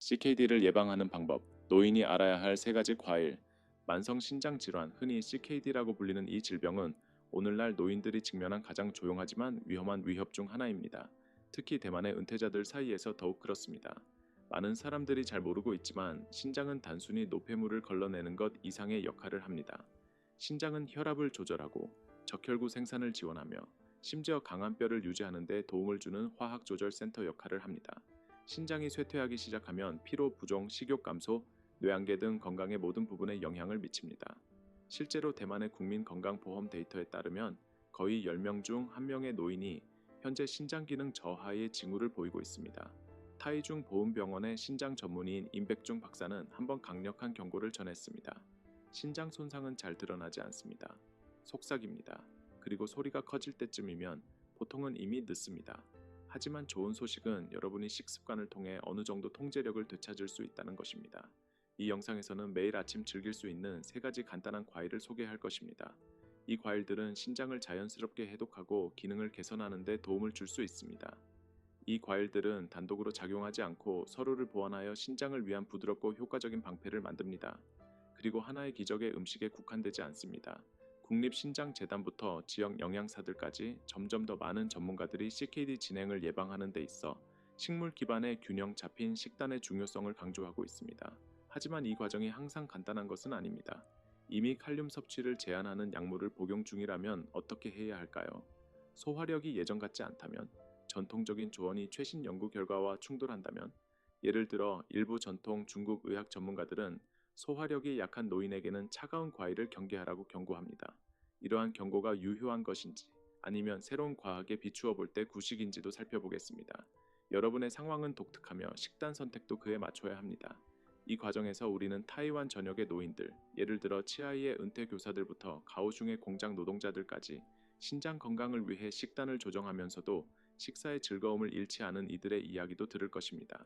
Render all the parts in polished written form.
CKD를 예방하는 방법, 노인이 알아야 할 세 가지 과일, 만성 신장 질환, 흔히 CKD라고 불리는 이 질병은 오늘날 노인들이 직면한 가장 조용하지만 위험한 위협 중 하나입니다. 특히 대만의 은퇴자들 사이에서 더욱 그렇습니다. 많은 사람들이 잘 모르고 있지만 신장은 단순히 노폐물을 걸러내는 것 이상의 역할을 합니다. 신장은 혈압을 조절하고 적혈구 생산을 지원하며 심지어 강한 뼈를 유지하는 데 도움을 주는 화학조절센터 역할을 합니다. 신장이 쇠퇴하기 시작하면 피로 부종, 식욕 감소, 뇌안개 등 건강의 모든 부분에 영향을 미칩니다. 실제로 대만의 국민건강보험 데이터에 따르면 거의 10명 중 1명의 노인이 현재 신장 기능 저하의 징후를 보이고 있습니다. 타이중 보훈병원의 신장 전문의인 임백중 박사는 한번 강력한 경고를 전했습니다. 신장 손상은 잘 드러나지 않습니다. 속삭입니다. 그리고 소리가 커질 때쯤이면 보통은 이미 늦습니다. 하지만 좋은 소식은 여러분이 식습관을 통해 어느 정도 통제력을 되찾을 수 있다는 것입니다. 이 영상에서는 매일 아침 즐길 수 있는 세 가지 간단한 과일을 소개할 것입니다. 이 과일들은 신장을 자연스럽게 해독하고 기능을 개선하는 데 도움을 줄 수 있습니다. 이 과일들은 단독으로 작용하지 않고 서로를 보완하여 신장을 위한 부드럽고 효과적인 방패를 만듭니다. 그리고 하나의 기적의 음식에 국한되지 않습니다. 국립신장재단부터 지역 영양사들까지 점점 더 많은 전문가들이 CKD 진행을 예방하는 데 있어 식물 기반의 균형 잡힌 식단의 중요성을 강조하고 있습니다. 하지만 이 과정이 항상 간단한 것은 아닙니다. 이미 칼륨 섭취를 제한하는 약물을 복용 중이라면 어떻게 해야 할까요? 소화력이 예전 같지 않다면? 전통적인 조언이 최신 연구 결과와 충돌한다면? 예를 들어 일부 전통 중국 의학 전문가들은 소화력이 약한 노인에게는 차가운 과일을 경계하라고 경고합니다. 이러한 경고가 유효한 것인지 아니면 새로운 과학에 비추어 볼 때 구식인지도 살펴보겠습니다. 여러분의 상황은 독특하며 식단 선택도 그에 맞춰야 합니다. 이 과정에서 우리는 타이완 전역의 노인들, 예를 들어 치아이의 은퇴 교사들부터 가오슝의 공장 노동자들까지 신장 건강을 위해 식단을 조정하면서도 식사의 즐거움을 잃지 않은 이들의 이야기도 들을 것입니다.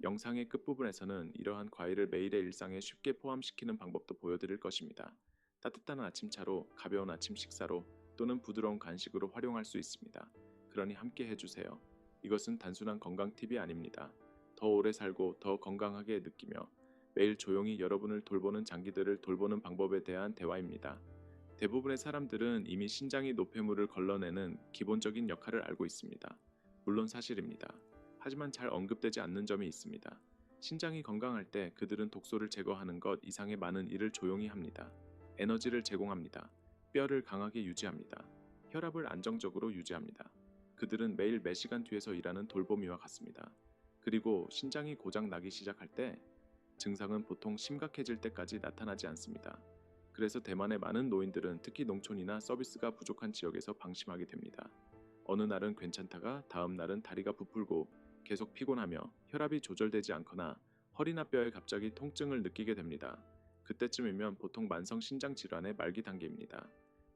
영상의 끝부분에서는 이러한 과일을 매일의 일상에 쉽게 포함시키는 방법도 보여드릴 것입니다. 따뜻한 아침차로, 가벼운 아침 식사로 또는 부드러운 간식으로 활용할 수 있습니다. 그러니 함께 해주세요. 이것은 단순한 건강 팁이 아닙니다. 더 오래 살고 더 건강하게 느끼며 매일 조용히 여러분을 돌보는 장기들을 돌보는 방법에 대한 대화입니다. 대부분의 사람들은 이미 신장이 노폐물을 걸러내는 기본적인 역할을 알고 있습니다. 물론 사실입니다. 하지만 잘 언급되지 않는 점이 있습니다. 신장이 건강할 때 그들은 독소를 제거하는 것 이상의 많은 일을 조용히 합니다. 에너지를 제공합니다. 뼈를 강하게 유지합니다. 혈압을 안정적으로 유지합니다. 그들은 매일 몇 시간 뒤에서 일하는 돌보미와 같습니다. 그리고 신장이 고장 나기 시작할 때 증상은 보통 심각해질 때까지 나타나지 않습니다. 그래서 대만의 많은 노인들은 특히 농촌이나 서비스가 부족한 지역에서 방심하게 됩니다. 어느 날은 괜찮다가 다음 날은 다리가 부풀고 계속 피곤하며 혈압이 조절되지 않거나 허리나 뼈에 갑자기 통증을 느끼게 됩니다. 그때쯤이면 보통 만성 신장 질환의 말기 단계입니다.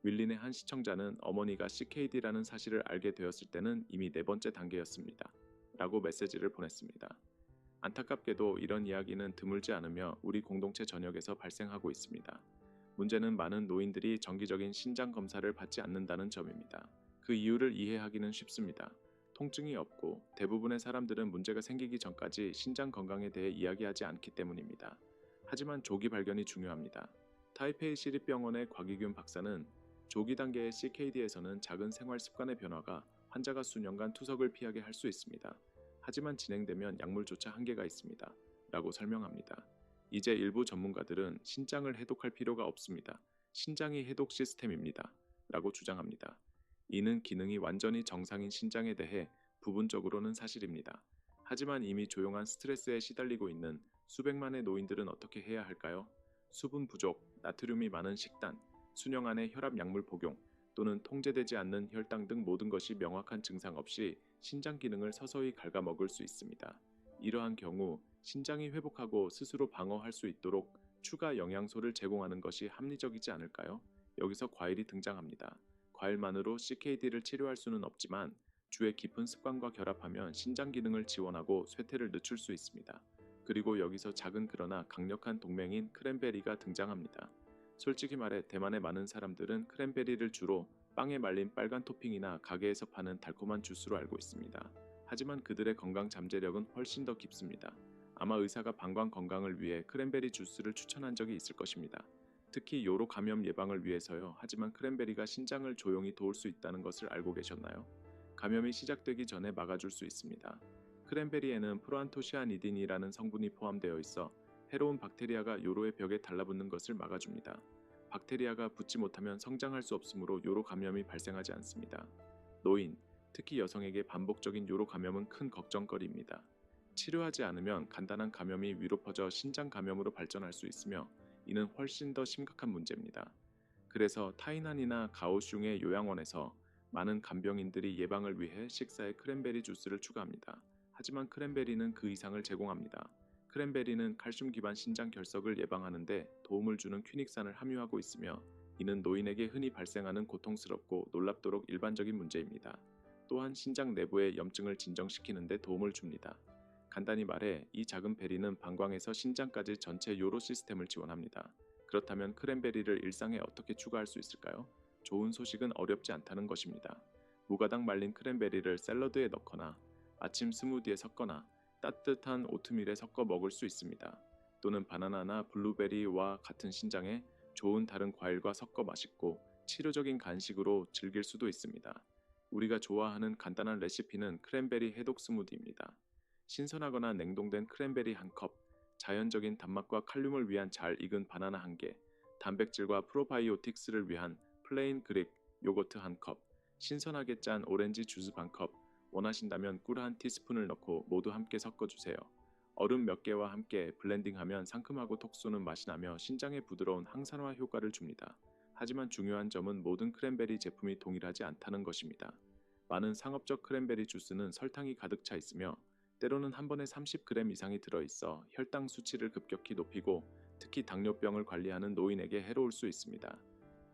윌린의 한 시청자는 어머니가 CKD라는 사실을 알게 되었을 때는 이미 네 번째 단계였습니다. 라고 메시지를 보냈습니다. 안타깝게도 이런 이야기는 드물지 않으며 우리 공동체 전역에서 발생하고 있습니다. 문제는 많은 노인들이 정기적인 신장 검사를 받지 않는다는 점입니다. 그 이유를 이해하기는 쉽습니다. 통증이 없고 대부분의 사람들은 문제가 생기기 전까지 신장 건강에 대해 이야기하지 않기 때문입니다. 하지만 조기 발견이 중요합니다. 타이페이 시립병원의 곽이균 박사는 조기 단계의 CKD에서는 작은 생활 습관의 변화가 환자가 수년간 투석을 피하게 할 수 있습니다. 하지만 진행되면 약물조차 한계가 있습니다. 라고 설명합니다. 이제 일부 전문가들은 신장을 해독할 필요가 없습니다. 신장이 해독 시스템입니다. 라고 주장합니다. 이는 기능이 완전히 정상인 신장에 대해 부분적으로는 사실입니다. 하지만 이미 조용한 스트레스에 시달리고 있는 수백만의 노인들은 어떻게 해야 할까요? 수분 부족, 나트륨이 많은 식단, 수년 안의 혈압 약물 복용, 또는 통제되지 않는 혈당 등 모든 것이 명확한 증상 없이 신장 기능을 서서히 갉아먹을 수 있습니다. 이러한 경우 신장이 회복하고 스스로 방어할 수 있도록 추가 영양소를 제공하는 것이 합리적이지 않을까요? 여기서 과일이 등장합니다. 과일만으로 CKD를 치료할 수는 없지만 주의 깊은 습관과 결합하면 신장 기능을 지원하고 쇠퇴를 늦출 수 있습니다. 그리고 여기서 작은 그러나 강력한 동맹인 크랜베리가 등장합니다. 솔직히 말해 대만의 많은 사람들은 크랜베리를 주로 빵에 말린 빨간 토핑이나 가게에서 파는 달콤한 주스로 알고 있습니다. 하지만 그들의 건강 잠재력은 훨씬 더 깊습니다. 아마 의사가 방광 건강을 위해 크랜베리 주스를 추천한 적이 있을 것입니다. 특히 요로 감염 예방을 위해서요. 하지만 크랜베리가 신장을 조용히 도울 수 있다는 것을 알고 계셨나요? 감염이 시작되기 전에 막아줄 수 있습니다. 크랜베리에는 프로안토시아니딘이라는 성분이 포함되어 있어 해로운 박테리아가 요로의 벽에 달라붙는 것을 막아줍니다. 박테리아가 붙지 못하면 성장할 수 없으므로 요로 감염이 발생하지 않습니다. 노인, 특히 여성에게 반복적인 요로 감염은 큰 걱정거리입니다. 치료하지 않으면 간단한 감염이 위로 퍼져 신장 감염으로 발전할 수 있으며 이는 훨씬 더 심각한 문제입니다. 그래서 타이난이나 가오슝의 요양원에서 많은 간병인들이 예방을 위해 식사에 크랜베리 주스를 추가합니다. 하지만 크랜베리는 그 이상을 제공합니다. 크랜베리는 칼슘 기반 신장 결석을 예방하는 데 도움을 주는 퀴닉산을 함유하고 있으며 이는 노인에게 흔히 발생하는 고통스럽고 놀랍도록 일반적인 문제입니다. 또한 신장 내부의 염증을 진정시키는 데 도움을 줍니다. 간단히 말해 이 작은 베리는 방광에서 신장까지 전체 요로 시스템을 지원합니다. 그렇다면 크랜베리를 일상에 어떻게 추가할 수 있을까요? 좋은 소식은 어렵지 않다는 것입니다. 무가당 말린 크랜베리를 샐러드에 넣거나 아침 스무디에 섞거나 따뜻한 오트밀에 섞어 먹을 수 있습니다. 또는 바나나나 블루베리와 같은 신장에 좋은 다른 과일과 섞어 맛있고 치료적인 간식으로 즐길 수도 있습니다. 우리가 좋아하는 간단한 레시피는 크랜베리 해독 스무디입니다. 신선하거나 냉동된 크랜베리 한 컵, 자연적인 단맛과 칼륨을 위한 잘 익은 바나나 한 개, 단백질과 프로바이오틱스를 위한 플레인 그릭 요거트 한 컵, 신선하게 짠 오렌지 주스 반 컵, 원하신다면 꿀 한 티스푼을 넣고 모두 함께 섞어주세요. 얼음 몇 개와 함께 블렌딩하면 상큼하고 톡 쏘는 맛이 나며 신장에 부드러운 항산화 효과를 줍니다. 하지만 중요한 점은 모든 크랜베리 제품이 동일하지 않다는 것입니다. 많은 상업적 크랜베리 주스는 설탕이 가득 차 있으며 때로는 한 번에 30g 이상이 들어있어 혈당 수치를 급격히 높이고 특히 당뇨병을 관리하는 노인에게 해로울 수 있습니다.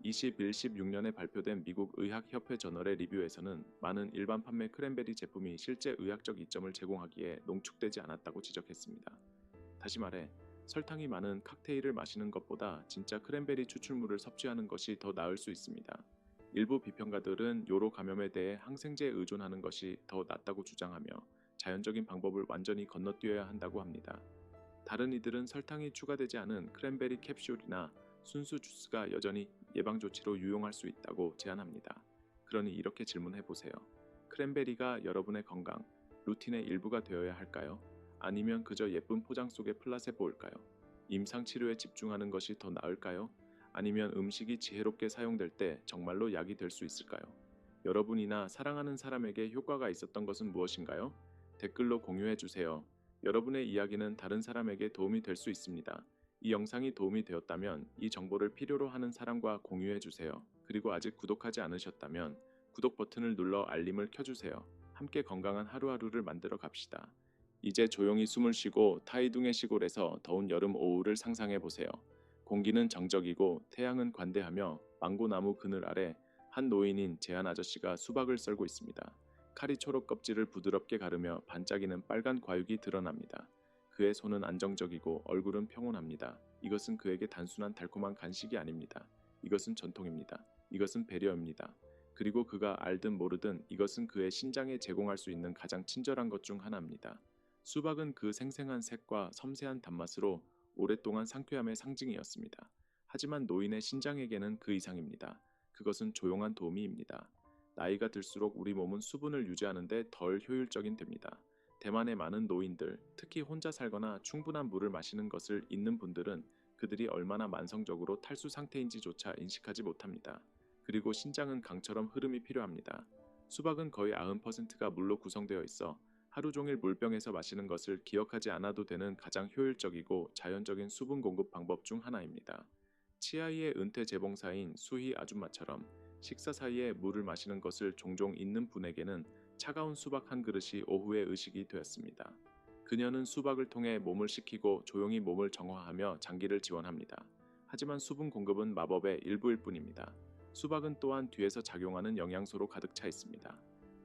2016년에 발표된 미국 의학협회 저널의 리뷰에서는 많은 일반 판매 크랜베리 제품이 실제 의학적 이점을 제공하기에 농축되지 않았다고 지적했습니다. 다시 말해 설탕이 많은 칵테일을 마시는 것보다 진짜 크랜베리 추출물을 섭취하는 것이 더 나을 수 있습니다. 일부 비평가들은 요로 감염에 대해 항생제에 의존하는 것이 더 낫다고 주장하며 자연적인 방법을 완전히 건너뛰어야 한다고 합니다. 다른 이들은 설탕이 추가되지 않은 크랜베리 캡슐이나 순수 주스가 여전히 예방조치로 유용할 수 있다고 제안합니다. 그러니 이렇게 질문해 보세요. 크랜베리가 여러분의 건강, 루틴의 일부가 되어야 할까요? 아니면 그저 예쁜 포장 속의 플라세보일까요? 임상치료에 집중하는 것이 더 나을까요? 아니면 음식이 지혜롭게 사용될 때 정말로 약이 될 수 있을까요? 여러분이나 사랑하는 사람에게 효과가 있었던 것은 무엇인가요? 댓글로 공유해 주세요. 여러분의 이야기는 다른 사람에게 도움이 될 수 있습니다. 이 영상이 도움이 되었다면 이 정보를 필요로 하는 사람과 공유해 주세요. 그리고 아직 구독하지 않으셨다면 구독 버튼을 눌러 알림을 켜주세요. 함께 건강한 하루하루를 만들어 갑시다. 이제 조용히 숨을 쉬고 타이둥의 시골에서 더운 여름 오후를 상상해 보세요. 공기는 정적이고 태양은 관대하며 망고나무 그늘 아래 한 노인인 제한 아저씨가 수박을 썰고 있습니다. 칼이 초록 껍질을 부드럽게 가르며 반짝이는 빨간 과육이 드러납니다. 그의 손은 안정적이고 얼굴은 평온합니다. 이것은 그에게 단순한 달콤한 간식이 아닙니다. 이것은 전통입니다. 이것은 배려입니다. 그리고 그가 알든 모르든 이것은 그의 신장에 제공할 수 있는 가장 친절한 것 중 하나입니다. 수박은 그 생생한 색과 섬세한 단맛으로 오랫동안 상쾌함의 상징이었습니다. 하지만 노인의 신장에게는 그 이상입니다. 그것은 조용한 도우미입니다. 나이가 들수록 우리 몸은 수분을 유지하는 데 덜 효율적인 됩니다. 대만의 많은 노인들, 특히 혼자 살거나 충분한 물을 마시는 것을 잊는 분들은 그들이 얼마나 만성적으로 탈수 상태인지조차 인식하지 못합니다. 그리고 신장은 강처럼 흐름이 필요합니다. 수박은 거의 90%가 물로 구성되어 있어 하루 종일 물병에서 마시는 것을 기억하지 않아도 되는 가장 효율적이고 자연적인 수분 공급 방법 중 하나입니다. 치아이의 은퇴 재봉사인 수희 아줌마처럼 식사 사이에 물을 마시는 것을 종종 잊는 분에게는 차가운 수박 한 그릇이 오후의 의식이 되었습니다. 그녀는 수박을 통해 몸을 식히고 조용히 몸을 정화하며 장기를 지원합니다. 하지만 수분 공급은 마법의 일부일 뿐입니다. 수박은 또한 뒤에서 작용하는 영양소로 가득 차 있습니다.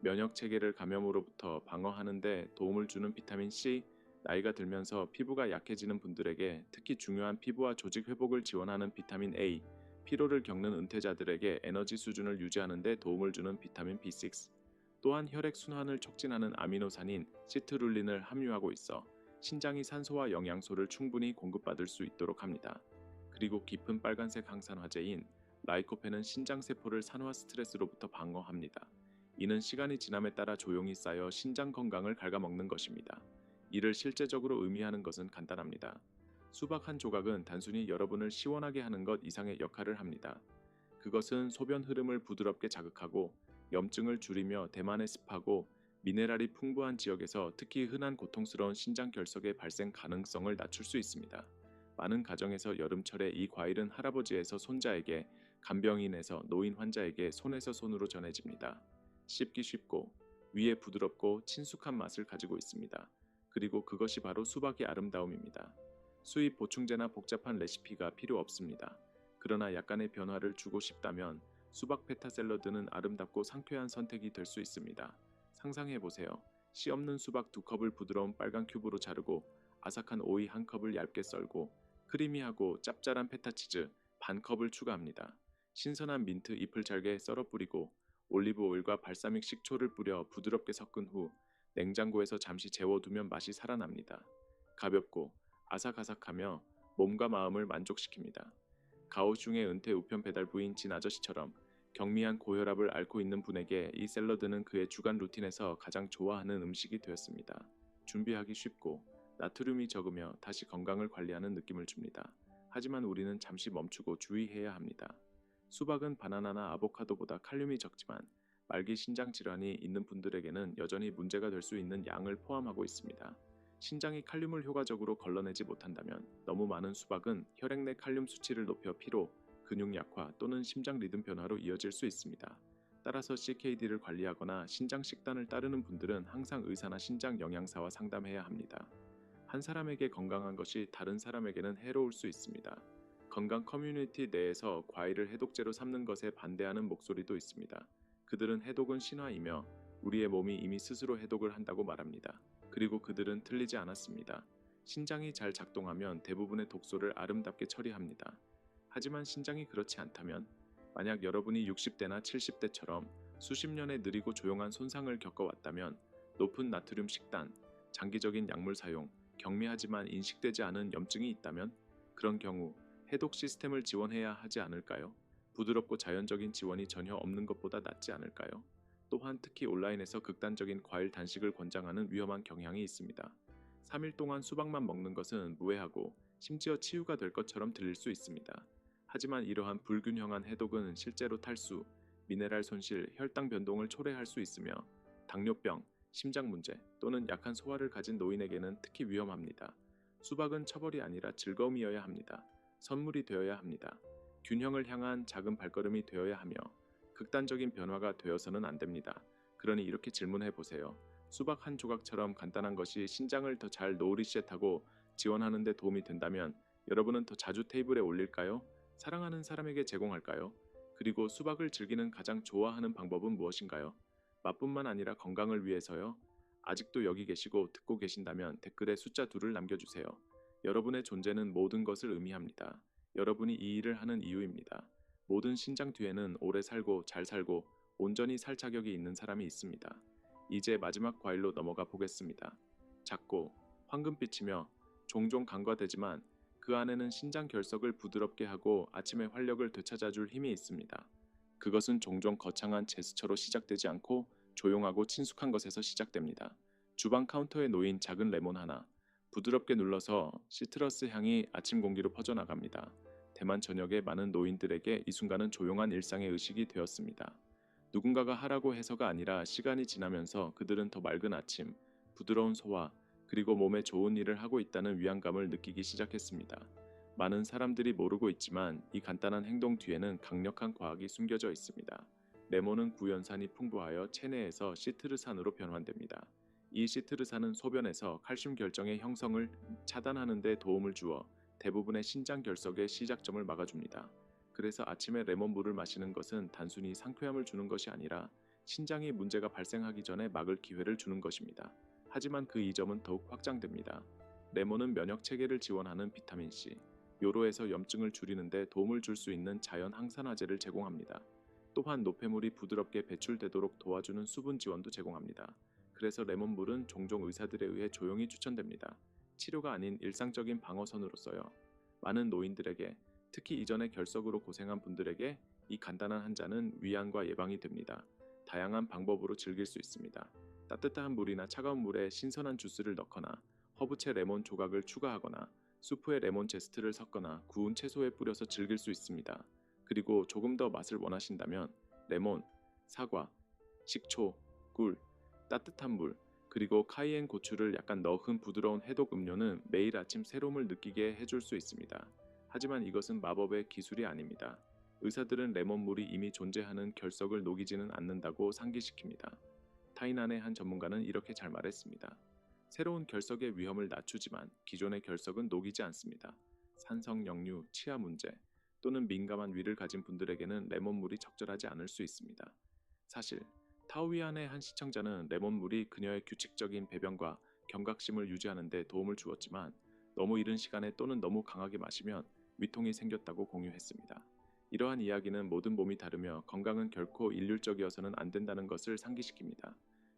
면역 체계를 감염으로부터 방어하는 데 도움을 주는 비타민 C, 나이가 들면서 피부가 약해지는 분들에게 특히 중요한 피부와 조직 회복을 지원하는 비타민 A, 피로를 겪는 은퇴자들에게 에너지 수준을 유지하는 데 도움을 주는 비타민 B6, 또한 혈액 순환을 촉진하는 아미노산인 시트룰린을 함유하고 있어 신장이 산소와 영양소를 충분히 공급받을 수 있도록 합니다. 그리고 깊은 빨간색 항산화제인 라이코펜은 신장세포를 산화 스트레스로부터 방어합니다. 이는 시간이 지남에 따라 조용히 쌓여 신장 건강을 갉아먹는 것입니다. 이를 실제적으로 의미하는 것은 간단합니다. 수박 한 조각은 단순히 여러분을 시원하게 하는 것 이상의 역할을 합니다. 그것은 소변 흐름을 부드럽게 자극하고 염증을 줄이며 대만의 습하고 미네랄이 풍부한 지역에서 특히 흔한 고통스러운 신장 결석의 발생 가능성을 낮출 수 있습니다. 많은 가정에서 여름철에 이 과일은 할아버지에서 손자에게, 간병인에서 노인 환자에게 손에서 손으로 전해집니다. 씹기 쉽고 위에 부드럽고 친숙한 맛을 가지고 있습니다. 그리고 그것이 바로 수박의 아름다움입니다. 수입 보충제나 복잡한 레시피가 필요 없습니다. 그러나 약간의 변화를 주고 싶다면 수박 페타 샐러드는 아름답고 상쾌한 선택이 될 수 있습니다. 상상해 보세요. 씨 없는 수박 2컵을 부드러운 빨간 큐브로 자르고 아삭한 오이 1컵을 얇게 썰고 크리미하고 짭짤한 페타 치즈 반 컵을 추가합니다. 신선한 민트 잎을 잘게 썰어 뿌리고 올리브 오일과 발사믹 식초를 뿌려 부드럽게 섞은 후 냉장고에서 잠시 재워두면 맛이 살아납니다. 가볍고 아삭아삭하며 몸과 마음을 만족시킵니다. 가오슝의 은퇴 우편 배달부인 진 아저씨처럼 경미한 고혈압을 앓고 있는 분에게 이 샐러드는 그의 주간 루틴에서 가장 좋아하는 음식이 되었습니다. 준비하기 쉽고 나트륨이 적으며 다시 건강을 관리하는 느낌을 줍니다. 하지만 우리는 잠시 멈추고 주의해야 합니다. 수박은 바나나나 아보카도보다 칼륨이 적지만 말기 신장 질환이 있는 분들에게는 여전히 문제가 될 수 있는 양을 포함하고 있습니다. 신장이 칼륨을 효과적으로 걸러내지 못한다면 너무 많은 수박은 혈액 내 칼륨 수치를 높여 피로, 근육 약화 또는 심장 리듬 변화로 이어질 수 있습니다. 따라서 CKD를 관리하거나 신장 식단을 따르는 분들은 항상 의사나 신장 영양사와 상담해야 합니다. 한 사람에게 건강한 것이 다른 사람에게는 해로울 수 있습니다. 건강 커뮤니티 내에서 과일을 해독제로 삼는 것에 반대하는 목소리도 있습니다. 그들은 해독은 신화이며 우리의 몸이 이미 스스로 해독을 한다고 말합니다. 그리고 그들은 틀리지 않았습니다. 신장이 잘 작동하면 대부분의 독소를 아름답게 처리합니다. 하지만 신장이 그렇지 않다면, 만약 여러분이 60대나 70대처럼 수십 년의 느리고 조용한 손상을 겪어왔다면, 높은 나트륨 식단, 장기적인 약물 사용, 경미하지만 인식되지 않은 염증이 있다면, 그런 경우 해독 시스템을 지원해야 하지 않을까요? 부드럽고 자연적인 지원이 전혀 없는 것보다 낫지 않을까요? 또한 특히 온라인에서 극단적인 과일 단식을 권장하는 위험한 경향이 있습니다. 3일 동안 수박만 먹는 것은 무해하고 심지어 치유가 될 것처럼 들릴 수 있습니다. 하지만 이러한 불균형한 해독은 실제로 탈수, 미네랄 손실, 혈당 변동을 초래할 수 있으며 당뇨병, 심장 문제 또는 약한 소화를 가진 노인에게는 특히 위험합니다. 수박은 처벌이 아니라 즐거움이어야 합니다. 선물이 되어야 합니다. 균형을 향한 작은 발걸음이 되어야 하며 극단적인 변화가 되어서는 안 됩니다. 그러니 이렇게 질문해 보세요. 수박 한 조각처럼 간단한 것이 신장을 더 잘 노리셋하고 지원하는 데 도움이 된다면 여러분은 더 자주 테이블에 올릴까요? 사랑하는 사람에게 제공할까요? 그리고 수박을 즐기는 가장 좋아하는 방법은 무엇인가요? 맛뿐만 아니라 건강을 위해서요. 아직도 여기 계시고 듣고 계신다면 댓글에 숫자 2를 남겨주세요. 여러분의 존재는 모든 것을 의미합니다. 여러분이 이 일을 하는 이유입니다. 모든 신장 뒤에는 오래 살고 잘 살고 온전히 살 자격이 있는 사람이 있습니다. 이제 마지막 과일로 넘어가 보겠습니다. 작고 황금빛이며 종종 간과되지만 그 안에는 신장 결석을 부드럽게 하고 아침에 활력을 되찾아줄 힘이 있습니다. 그것은 종종 거창한 제스처로 시작되지 않고 조용하고 친숙한 것에서 시작됩니다. 주방 카운터에 놓인 작은 레몬 하나, 부드럽게 눌러서 시트러스 향이 아침 공기로 퍼져나갑니다. 대만 전역의 많은 노인들에게 이 순간은 조용한 일상의 의식이 되었습니다. 누군가가 하라고 해서가 아니라 시간이 지나면서 그들은 더 맑은 아침, 부드러운 소화, 그리고 몸에 좋은 일을 하고 있다는 위안감을 느끼기 시작했습니다. 많은 사람들이 모르고 있지만 이 간단한 행동 뒤에는 강력한 과학이 숨겨져 있습니다. 레몬은 구연산이 풍부하여 체내에서 시트르산으로 변환됩니다. 이 시트르산은 소변에서 칼슘 결정의 형성을 차단하는 데 도움을 주어 대부분의 신장 결석의 시작점을 막아줍니다. 그래서 아침에 레몬물을 마시는 것은 단순히 상쾌함을 주는 것이 아니라 신장에 문제가 발생하기 전에 막을 기회를 주는 것입니다. 하지만 그 이점은 더욱 확장됩니다. 레몬은 면역 체계를 지원하는 비타민C, 요로에서 염증을 줄이는 데 도움을 줄 수 있는 자연 항산화제를 제공합니다. 또한 노폐물이 부드럽게 배출되도록 도와주는 수분 지원도 제공합니다. 그래서 레몬물은 종종 의사들에 의해 조용히 추천됩니다. 치료가 아닌 일상적인 방어선으로서요. 많은 노인들에게, 특히 이전에 결석으로 고생한 분들에게 이 간단한 한 잔은 위안과 예방이 됩니다. 다양한 방법으로 즐길 수 있습니다. 따뜻한 물이나 차가운 물에 신선한 주스를 넣거나 허브채 레몬 조각을 추가하거나 수프에 레몬 제스트를 섞거나 구운 채소에 뿌려서 즐길 수 있습니다. 그리고 조금 더 맛을 원하신다면 레몬, 사과, 식초, 꿀, 따뜻한 물, 그리고 카이엔 고추를 약간 넣은 부드러운 해독 음료는 매일 아침 새로움을 느끼게 해줄 수 있습니다. 하지만 이것은 마법의 기술이 아닙니다. 의사들은 레몬물이 이미 존재하는 결석을 녹이지는 않는다고 상기시킵니다. 타이난의 한 전문가는 이렇게 잘 말했습니다. 새로운 결석의 위험을 낮추지만 기존의 결석은 녹이지 않습니다. 산성, 역류, 치아 문제 또는 민감한 위를 가진 분들에게는 레몬물이 적절하지 않을 수 있습니다. 사실 타오위안의 한 시청자는 레몬물이 그녀의 규칙적인 배변과 경각심을 유지하는 데 도움을 주었지만 너무 이른 시간에 또는 너무 강하게 마시면 위통이 생겼다고 공유했습니다. 이러한 이야기는 모든 몸이 다르며 건강은 결코 일률적이어서는 안 된다는 것을 상기시킵니다.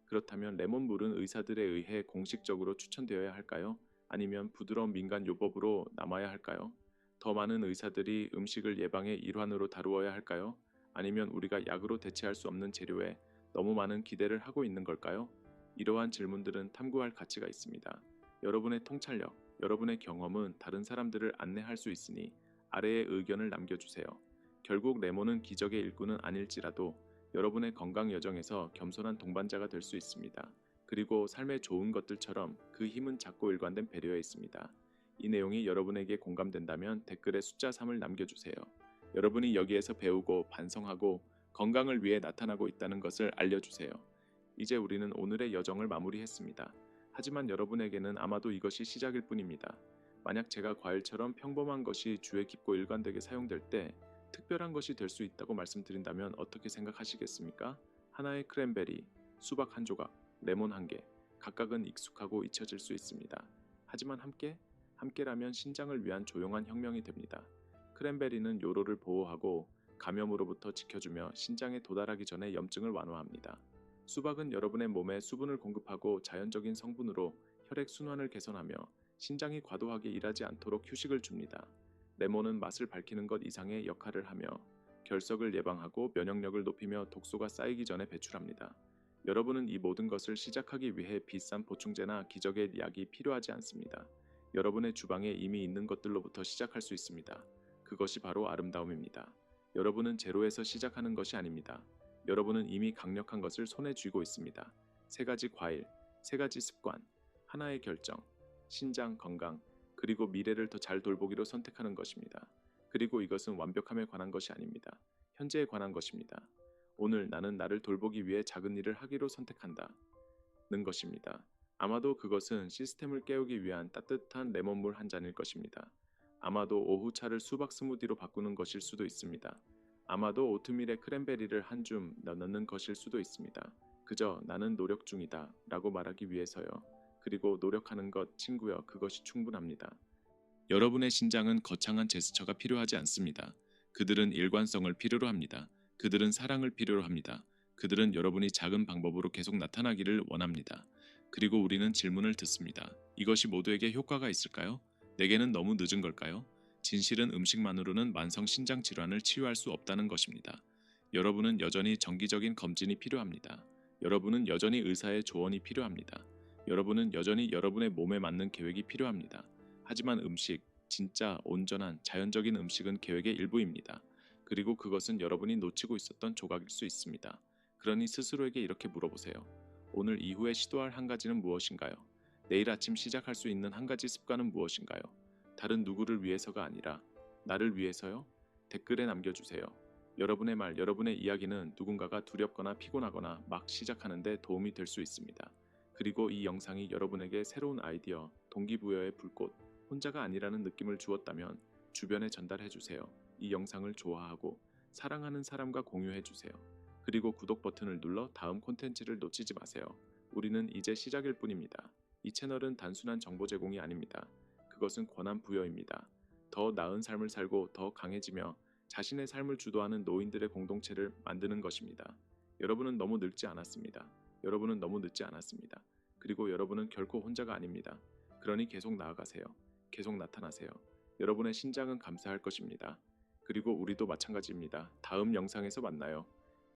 그렇다면 레몬물은 의사들에 의해 공식적으로 추천되어야 할까요? 아니면 부드러운 민간 요법으로 남아야 할까요? 더 많은 의사들이 음식을 예방의 일환으로 다루어야 할까요? 아니면 우리가 약으로 대체할 수 없는 재료에 너무 많은 기대를 하고 있는 걸까요? 이러한 질문들은 탐구할 가치가 있습니다. 여러분의 통찰력, 여러분의 경험은 다른 사람들을 안내할 수 있으니 아래의 의견을 남겨주세요. 결국 레몬은 기적의 일꾼은 아닐지라도 여러분의 건강 여정에서 겸손한 동반자가 될 수 있습니다. 그리고 삶의 좋은 것들처럼 그 힘은 작고 일관된 배려에 있습니다. 이 내용이 여러분에게 공감된다면 댓글에 숫자 3을 남겨주세요. 여러분이 여기에서 배우고 반성하고 건강을 위해 나타나고 있다는 것을 알려주세요. 이제 우리는 오늘의 여정을 마무리했습니다. 하지만 여러분에게는 아마도 이것이 시작일 뿐입니다. 만약 제가 과일처럼 평범한 것이 주에 깊고 일관되게 사용될 때 특별한 것이 될 수 있다고 말씀드린다면 어떻게 생각하시겠습니까? 하나의 크랜베리, 수박 한 조각, 레몬 한 개, 각각은 익숙하고 잊혀질 수 있습니다. 하지만 함께라면 신장을 위한 조용한 혁명이 됩니다. 크랜베리는 요로를 보호하고 감염으로부터 지켜주며 신장에 도달하기 전에 염증을 완화합니다. 수박은 여러분의 몸에 수분을 공급하고 자연적인 성분으로 혈액 순환을 개선하며 신장이 과도하게 일하지 않도록 휴식을 줍니다. 레몬은 맛을 밝히는 것 이상의 역할을 하며 결석을 예방하고 면역력을 높이며 독소가 쌓이기 전에 배출합니다. 여러분은 이 모든 것을 시작하기 위해 비싼 보충제나 기적의 약이 필요하지 않습니다. 여러분의 주방에 이미 있는 것들로부터 시작할 수 있습니다. 그것이 바로 아름다움입니다. 여러분은 제로에서 시작하는 것이 아닙니다. 여러분은 이미 강력한 것을 손에 쥐고 있습니다. 3가지 과일, 3가지 습관, 하나의 결정, 신장 건강, 그리고 미래를 더 잘 돌보기로 선택하는 것입니다. 그리고 이것은 완벽함에 관한 것이 아닙니다. 현재에 관한 것입니다. 오늘 나는 나를 돌보기 위해 작은 일을 하기로 선택한다. 는 것입니다. 아마도 그것은 시스템을 깨우기 위한 따뜻한 레몬물 한 잔일 것입니다. 아마도 오후 차를 수박 스무디로 바꾸는 것일 수도 있습니다. 아마도 오트밀에 크랜베리를 한 줌 넣는 것일 수도 있습니다. 그저 나는 노력 중이다 라고 말하기 위해서요. 그리고 노력하는 것, 친구여, 그것이 충분합니다. 여러분의 신장은 거창한 제스처가 필요하지 않습니다. 그들은 일관성을 필요로 합니다. 그들은 사랑을 필요로 합니다. 그들은 여러분이 작은 방법으로 계속 나타나기를 원합니다. 그리고 우리는 질문을 듣습니다. 이것이 모두에게 효과가 있을까요? 내게는 너무 늦은 걸까요? 진실은 음식만으로는 만성 신장 질환을 치유할 수 없다는 것입니다. 여러분은 여전히 정기적인 검진이 필요합니다. 여러분은 여전히 의사의 조언이 필요합니다. 여러분은 여전히 여러분의 몸에 맞는 계획이 필요합니다. 하지만 진짜 온전한 자연적인 음식은 계획의 일부입니다. 그리고 그것은 여러분이 놓치고 있었던 조각일 수 있습니다. 그러니 스스로에게 이렇게 물어보세요. 오늘 이후에 시도할 한 가지는 무엇인가요? 내일 아침 시작할 수 있는 한 가지 습관은 무엇인가요? 다른 누구를 위해서가 아니라 나를 위해서요? 댓글에 남겨주세요. 여러분의 말, 여러분의 이야기는 누군가가 두렵거나 피곤하거나 막 시작하는데 도움이 될 수 있습니다. 그리고 이 영상이 여러분에게 새로운 아이디어, 동기부여의 불꽃, 혼자가 아니라는 느낌을 주었다면 주변에 전달해주세요. 이 영상을 좋아하고 사랑하는 사람과 공유해주세요. 그리고 구독 버튼을 눌러 다음 콘텐츠를 놓치지 마세요. 우리는 이제 시작일 뿐입니다. 이 채널은 단순한 정보 제공이 아닙니다. 그것은 권한 부여입니다. 더 나은 삶을 살고 더 강해지며 자신의 삶을 주도하는 노인들의 공동체를 만드는 것입니다. 여러분은 너무 늙지 않았습니다. 여러분은 너무 늦지 않았습니다. 그리고 여러분은 결코 혼자가 아닙니다. 그러니 계속 나아가세요. 계속 나타나세요. 여러분의 신장은 감사할 것입니다. 그리고 우리도 마찬가지입니다. 다음 영상에서 만나요.